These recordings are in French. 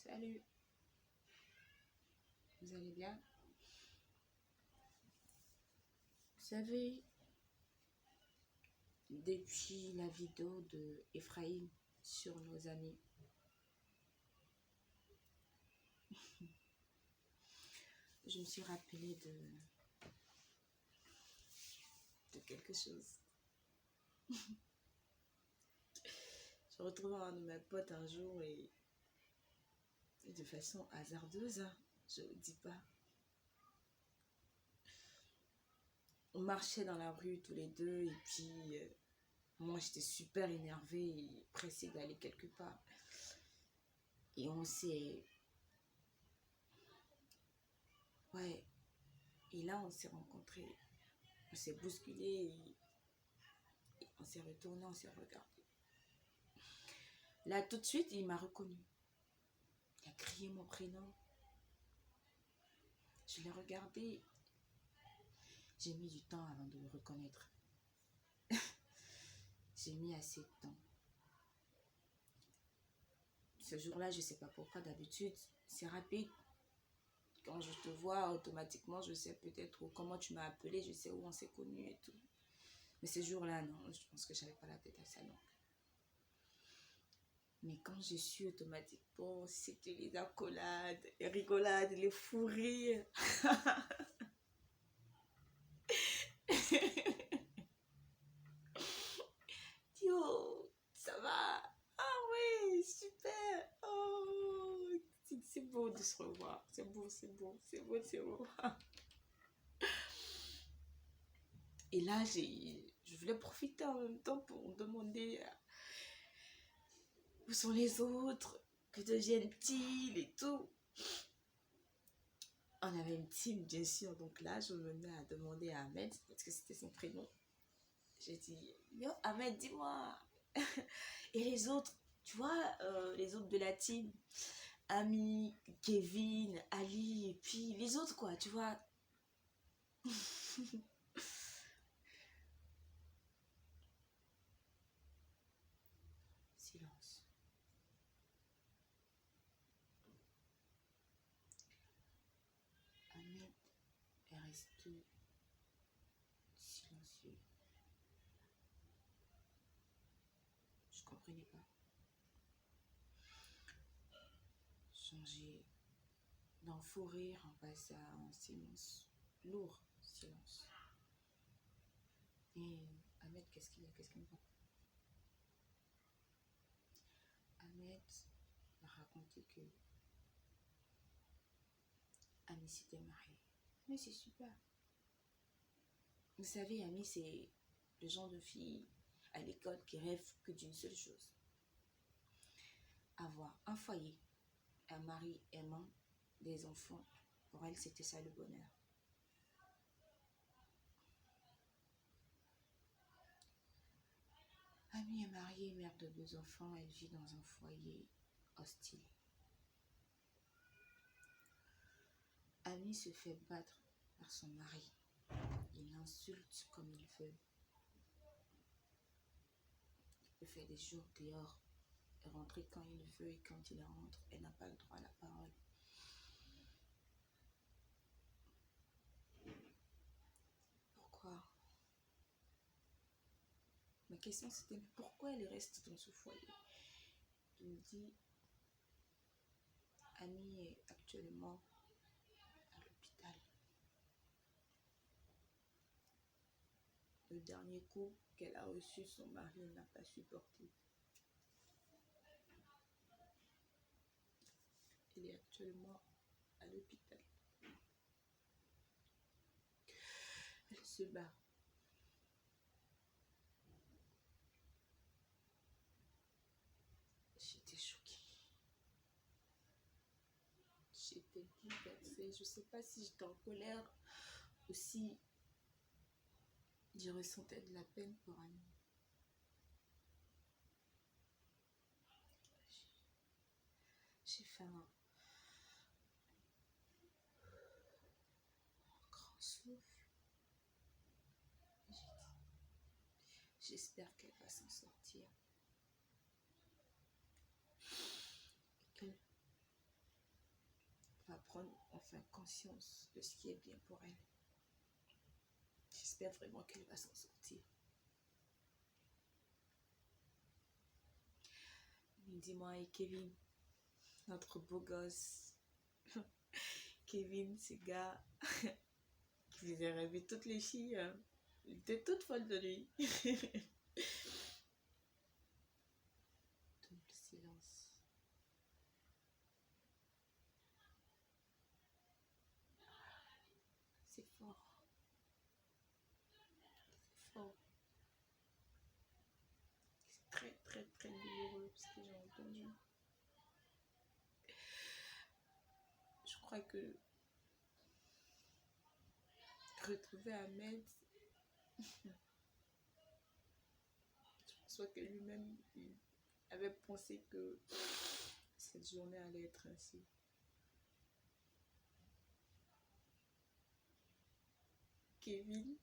Salut, vous allez bien? Vous savez, depuis la vidéo de Ephraim sur nos amis, je me suis rappelée de quelque chose. Je retrouvais un de mes potes un jour et de façon hasardeuse, hein, je ne vous dis pas. On marchait dans la rue tous les deux et puis moi j'étais super énervée et pressée d'aller quelque part. Et on s'est... Ouais. Et là on s'est rencontrés. On s'est bousculés et on s'est retourné, on s'est regardé. Là tout de suite il m'a reconnu. Il a crié mon prénom. Je l'ai regardé. J'ai mis du temps avant de le reconnaître. J'ai mis assez de temps. Ce jour-là, je ne sais pas pourquoi, d'habitude, c'est rapide. Quand je te vois, automatiquement, je sais peut-être comment tu m'as appelé, je sais où on s'est connus et tout. Mais ce jour-là, non, je pense que je n'avais pas la tête assez longue. Mais quand je suis automatiquement, c'était les accolades, les rigolades, les fous rires. Yo, ça va? Ah oui, super. Oh, c'est beau de se revoir. C'est beau, c'est beau, c'est beau, c'est beau. Et là, je voulais profiter en même temps pour demander où sont les autres, que deviennent-ils et tout. On avait une team, bien sûr. Donc là, je me mets à demander à Ahmed, parce que c'était son prénom. J'ai dit, yo, Ahmed, dis-moi. Et les autres, tu vois, les autres de la team, Ami, Kevin, Ali, et puis les autres, quoi, tu vois. Silence. Ahmed est resté silencieux. Je comprenais pas. Changer d'un fou rire, on passe à un silence lourd, silence. Et Ahmed, qu'est-ce qu'il y a? Qu'est-ce qu'il me raconte? Ahmed m'a raconté que Ami s'était mariée. Mais c'est super. Vous savez, Ami, c'est le genre de fille à l'école qui rêve que d'une seule chose. Avoir un foyer, un mari aimant, des enfants. Pour elle, c'était ça le bonheur. Ami est mariée, mère de 2 enfants. Elle vit dans un foyer hostile. Ami se fait battre par son mari. Il l'insulte comme il veut. Il peut faire des jours dehors et rentrer quand il veut, et quand il rentre, elle n'a pas le droit à la parole. Pourquoi? Ma question c'était pourquoi elle reste dans ce foyer? Il me dit, Ami est actuellement à l'hôpital. Le dernier coup qu'elle a reçu, son mari n'a pas supporté. Elle est actuellement à l'hôpital. Elle se bat. J'étais choquée. J'étais bouleversée. Je ne sais pas si j'étais en colère ou si je ressentais de la peine pour Annie. J'ai fait un grand souffle. J'ai dit, j'espère qu'elle va s'en sortir. va prendre enfin conscience de ce qui est bien pour elle. J'espère vraiment qu'elle va s'en sortir. Dis-moi, et Kevin, notre beau gosse, Kevin, ce gars qui faisait rêver toutes les filles, il était toute folle de lui. Tout le silence. C'est fort. C'est fort. C'est très, très, très douloureux ce que j'ai entendu. Je crois que retrouver Ahmed, je pense que lui-même, il avait pensé que cette journée allait être ainsi. Kevin,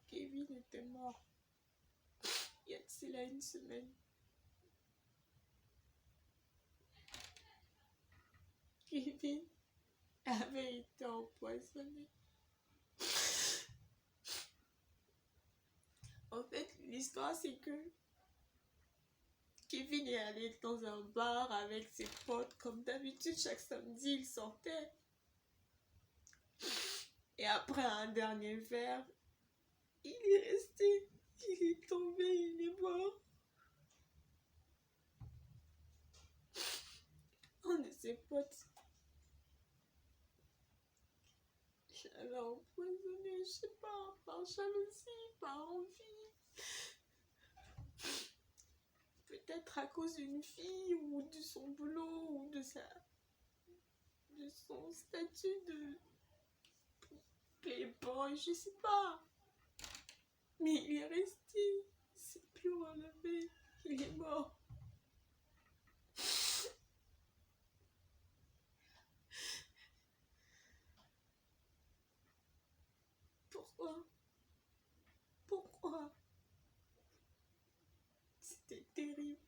Kevin était mort il y a de cela une semaine. Kevin avait été empoisonné. En fait, l'histoire, c'est que Kevin est allé dans un bar avec ses potes. Comme d'habitude, chaque samedi, il sortait. Et après un dernier verre, il est resté. Il est tombé, il est mort. Un de ses potes l'avait empoisonné, je sais pas, par jalousie, par envie. Peut-être à cause d'une fille ou de son boulot ou de son statut de playboy, je sais pas. Mais il est resté, il s'est plus relevé, il est mort. Pourquoi? Pourquoi? C'était terrible.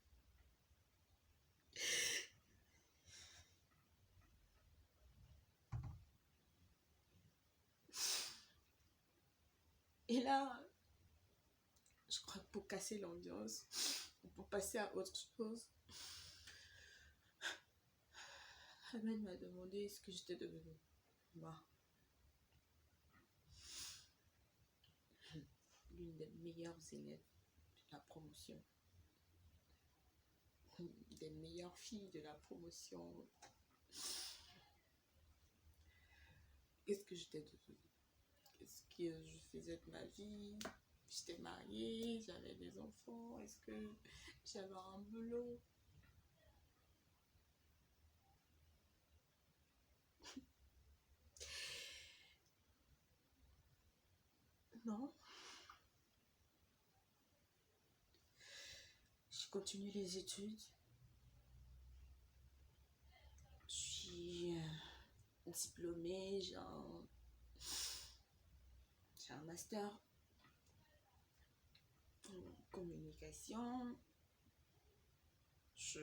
Et là, je crois que pour casser l'ambiance, pour passer à autre chose, Ahmed m'a demandé ce que j'étais devenue. Moi, l'une des meilleures élèves de la promotion, des meilleures filles de la promotion. Qu'est-ce que j'étais devenue? Qu'est-ce que je faisais de ma vie? J'étais mariée, j'avais des enfants. Est-ce que j'avais un boulot? Non. Je continue les études. Je suis diplômée, j'ai un master en communication. Je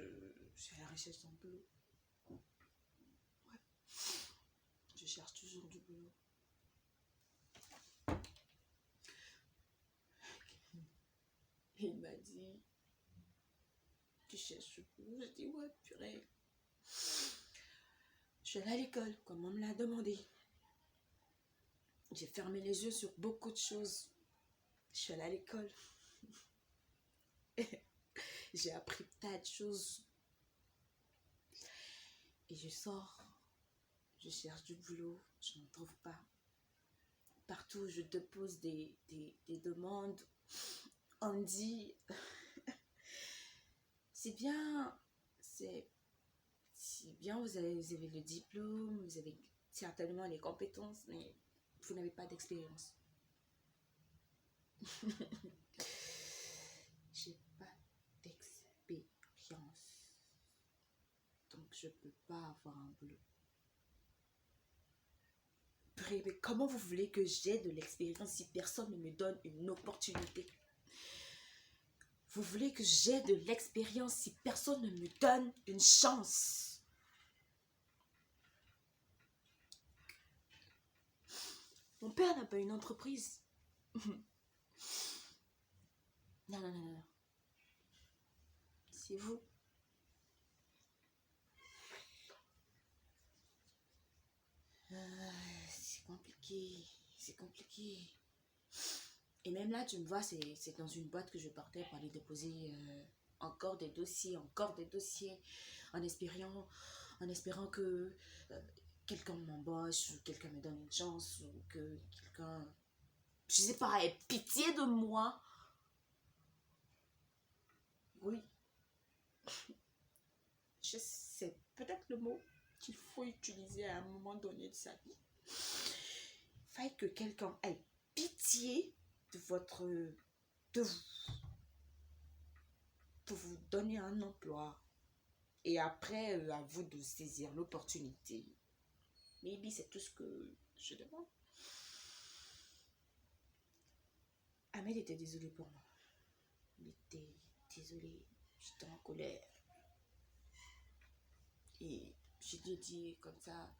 suis à la recherche d'un boulot. Ouais. Je cherche toujours du boulot. Et il m'a dit, tu cherches du boulot? J'ai dit, ouais, purée. Je suis allée à l'école, comme on me l'a demandé. J'ai fermé les yeux sur beaucoup de choses. Je suis allée à l'école. J'ai appris tas de choses. Et je sors. Je cherche du boulot. Je n'en trouve pas. Partout où je dépose des demandes, on me dit c'est bien, vous avez le diplôme, vous avez certainement les compétences, mais vous n'avez pas d'expérience. J'ai pas d'expérience. Donc je peux pas avoir un boulot. Mais comment vous voulez que j'ai de l'expérience si personne ne me donne une opportunité? Vous voulez que j'ai de l'expérience si personne ne me donne une chance? Mon père n'a pas une entreprise. Non, non, non, non. C'est vous. C'est compliqué. C'est compliqué. Et même là, tu me vois, c'est dans une boîte que je partais pour aller déposer encore des dossiers, en espérant, en espérant que quelqu'un m'embauche, ou quelqu'un me donne une chance, ou que quelqu'un, je sais pas, ait pitié de moi. Oui, c'est peut-être le mot qu'il faut utiliser à un moment donné de sa vie. Il faille que quelqu'un ait pitié de votre, de vous, pour vous donner un emploi. Et après, à vous de saisir l'opportunité. Maybe c'est tout ce que je demande. Ahmed était désolé pour moi. Il était désolé. J'étais en colère. Et je lui ai dit comme ça,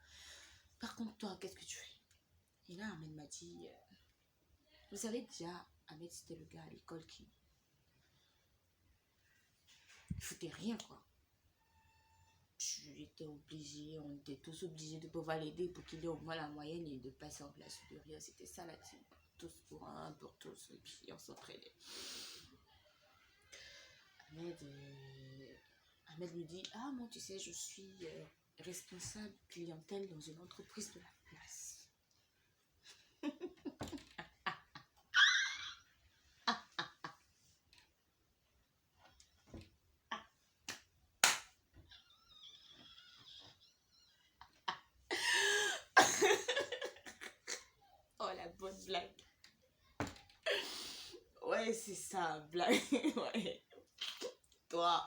par contre toi, qu'est-ce que tu fais? Et là, Ahmed m'a dit, vous savez déjà, Ahmed c'était le gars à l'école qui foutait rien quoi. J'étais obligée, on était tous obligés de pouvoir l'aider pour qu'il ait au moins la moyenne et de passer en classe supérieure. C'était ça la team. Tous pour un, pour tous. Et puis on s'entraînait. Ahmed me dit, ah moi tu sais, je suis responsable clientèle dans une entreprise de la place. Oh la bonne blague. Ouais, c'est ça, blague. Ouais. Toi.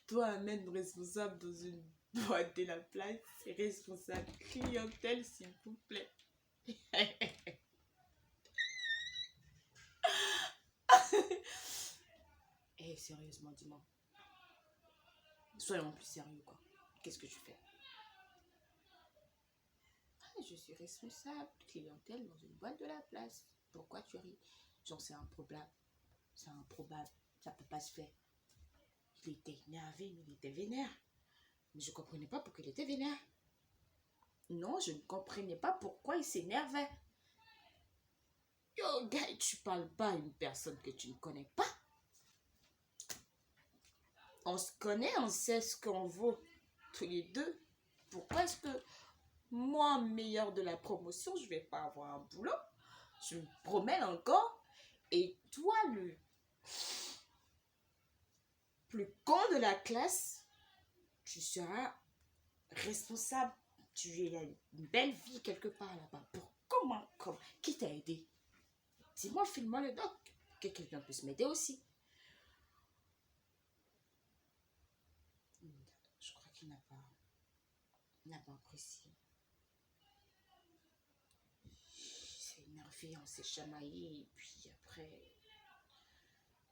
Toi, Ahmed, responsable dans une boîte de la place, responsable clientèle, s'il vous plaît. Eh, sérieusement, dis-moi. Soyons plus sérieux, quoi. Qu'est-ce que tu fais? Ah, je suis responsable clientèle dans une boîte de la place. Pourquoi tu ris? Genre, c'est improbable. C'est improbable. Ça peut pas se faire. Il était énervé, mais il était vénère. Mais je comprenais pas pourquoi il était vénère. Non, je ne comprenais pas pourquoi il s'énervait. Yo, gars, tu parles pas à une personne que tu ne connais pas. On se connaît, on sait ce qu'on vaut tous les deux. Pourquoi est-ce que moi, meilleur de la promotion, je vais pas avoir un boulot? Je me promène encore. Et toi, le plus con de la classe, tu seras responsable. Tu as une belle vie quelque part là-bas. Comment? Qui t'a aidé? Dis-moi, file-moi le doc. Que quelqu'un puisse m'aider aussi. Je crois qu'il n'a pas apprécié. Il s'est énervé, on s'est chamaillé. Et puis après,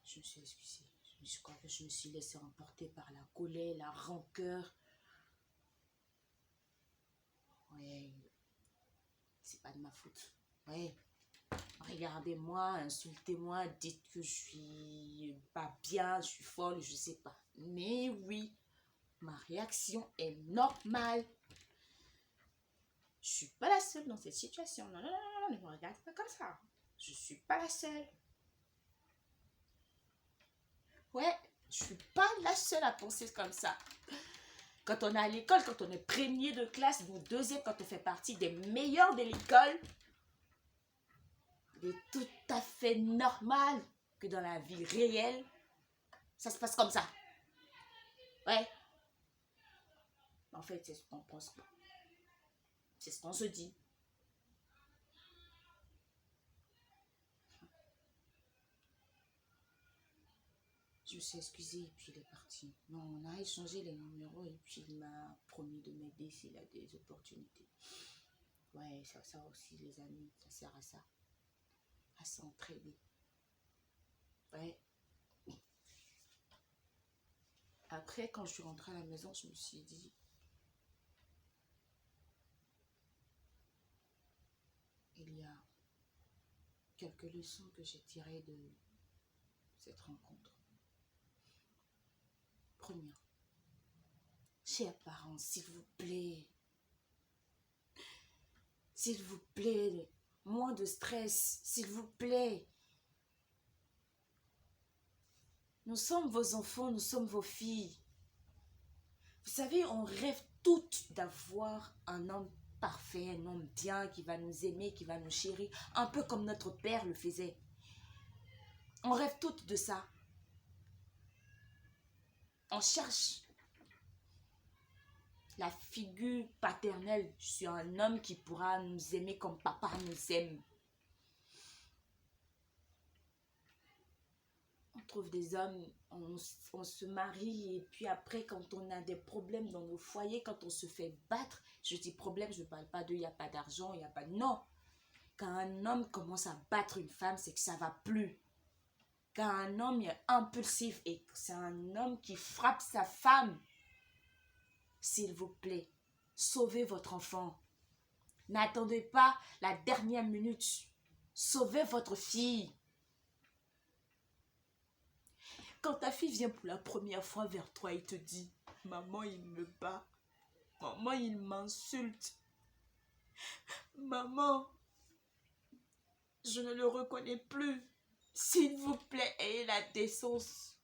je me suis excusée. Je crois que je me suis laissée emporter par la colère, la rancœur. Ouais, c'est pas de ma faute. Ouais, regardez-moi, insultez-moi, dites que je suis pas bien, je suis folle, je sais pas. Mais oui, ma réaction est normale. Je suis pas la seule dans cette situation. Non, non, non, non, ne me regarde pas comme ça. Je suis pas la seule. Ouais, je suis pas la seule à penser comme ça. Quand on est à l'école, quand on est premier de classe ou deuxième, quand on fait partie des meilleurs de l'école, il est tout à fait normal que dans la vie réelle, ça se passe comme ça. Ouais. En fait, c'est ce qu'on pense pas. C'est ce qu'on se dit. il s'est excusé et puis il est parti. Non, on a échangé les numéros et puis il m'a promis de m'aider s'il a des opportunités. Ouais, ça aussi, les amis, ça sert à ça. À s'entraider. Ouais. Après, quand je suis rentrée à la maison, je me suis dit, il y a quelques leçons que j'ai tirées de cette rencontre. Première, chers parents, s'il vous plaît, moins de stress, s'il vous plaît. Nous sommes vos enfants, nous sommes vos filles. Vous savez, on rêve toutes d'avoir un homme parfait, un homme bien qui va nous aimer, qui va nous chérir, un peu comme notre père le faisait. On rêve toutes de ça. On cherche la figure paternelle. Je suis un homme qui pourra nous aimer comme papa nous aime. On trouve des hommes, on se marie et puis après quand on a des problèmes dans nos foyers, quand on se fait battre, je dis problème, je ne parle pas de il n'y a pas d'argent, il n'y a pas... Non, quand un homme commence à battre une femme, c'est que ça ne va plus. Quand un homme est impulsif et que c'est un homme qui frappe sa femme, s'il vous plaît, sauvez votre enfant. N'attendez pas la dernière minute. Sauvez votre fille. Quand ta fille vient pour la première fois vers toi et te dit « Maman, il me bat. Maman, il m'insulte. Maman, je ne le reconnais plus. » S'il vous plaît, ayez la décence.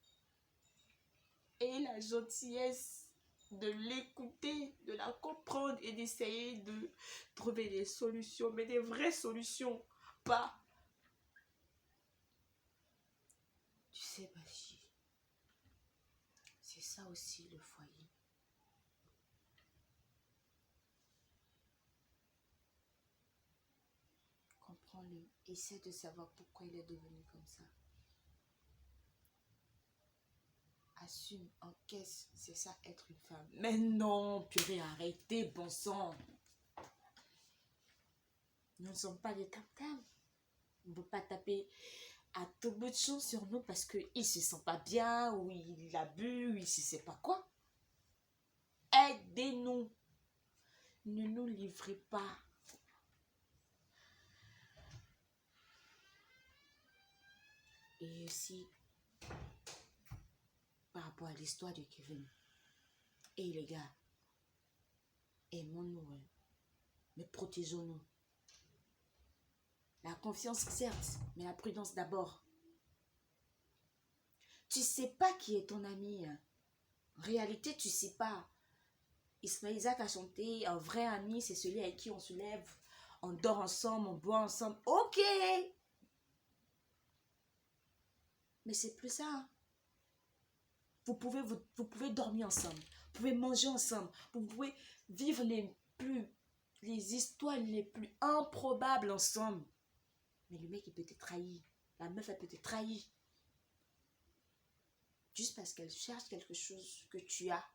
Ayez la gentillesse de l'écouter, de la comprendre et d'essayer de trouver des solutions, mais des vraies solutions, pas. Tu sais, ma fille, c'est ça aussi le foyer. Comprends-le, essaie de savoir pourquoi il est devenu comme ça. Assume, encaisse, c'est ça être une femme. Mais non, purée, arrêtez, bon sang. Nous ne sommes pas des tam-tams. On ne peut pas taper à tout bout de champ sur nous parce qu'il ne se sent pas bien, ou il a bu, ou il ne sait pas quoi. Aidez-nous. Ne nous livrez pas. Et aussi, par rapport à l'histoire de Kevin. Et les gars, aimons-nous, mais protégeons-nous. La confiance, certes, mais la prudence d'abord. Tu ne sais pas qui est ton ami. En réalité, tu ne sais pas. Ismaël Isaac a chanté, un vrai ami, c'est celui avec qui on se lève, on dort ensemble, on boit ensemble. Ok! Mais c'est plus ça. Vous pouvez dormir ensemble, vous pouvez manger ensemble, vous pouvez vivre les histoires les plus improbables ensemble. Mais le mec, il peut te trahir. La meuf, elle peut te trahir. Juste parce qu'elle cherche quelque chose que tu as.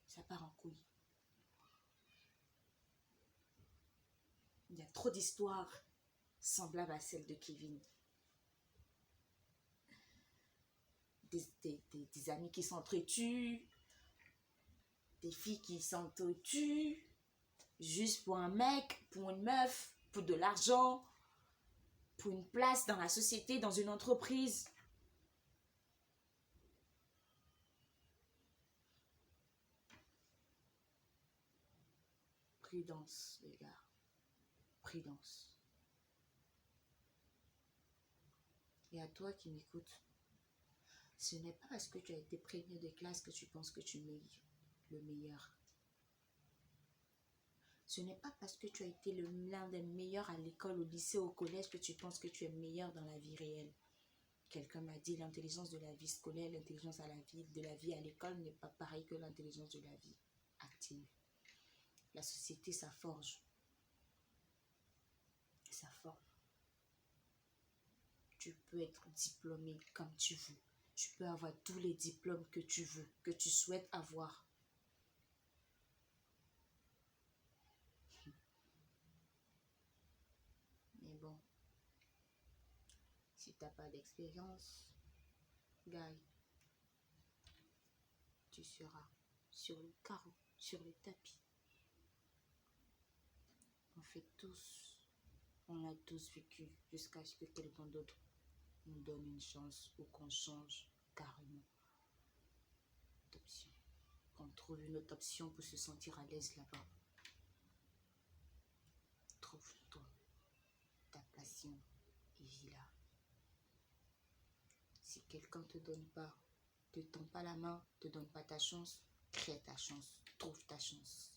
Ça part en couille. Il y a trop d'histoires semblables à celle de Kevin. Des amis qui s'entretuent, des filles qui s'entretuent, juste pour un mec, pour une meuf, pour de l'argent, pour une place dans la société, dans une entreprise. Prudence, les gars. Prudence. Et à toi qui m'écoutes, ce n'est pas parce que tu as été premier de classe que tu penses que tu es le meilleur. Ce n'est pas parce que tu as été l'un des meilleurs à l'école, au lycée, au collège que tu penses que tu es meilleur dans la vie réelle. Quelqu'un m'a dit l'intelligence de la vie scolaire, l'intelligence de la vie à l'école n'est pas pareil que l'intelligence de la vie active. La société, ça forge. Ça forme. Tu peux être diplômé comme tu veux. Tu peux avoir tous les diplômes que tu veux, que tu souhaites avoir. Mais bon, si tu n'as pas d'expérience, gars, tu seras sur le carreau, sur le tapis. On fait tous, on a tous vécu jusqu'à ce que quelqu'un d'autre nous donne une chance ou qu'on change carrément d'option. Qu'on trouve une autre option pour se sentir à l'aise là-bas. Trouve-toi ta passion et vis-la. Si quelqu'un te tend pas la main, te donne pas ta chance, crée ta chance, trouve ta chance.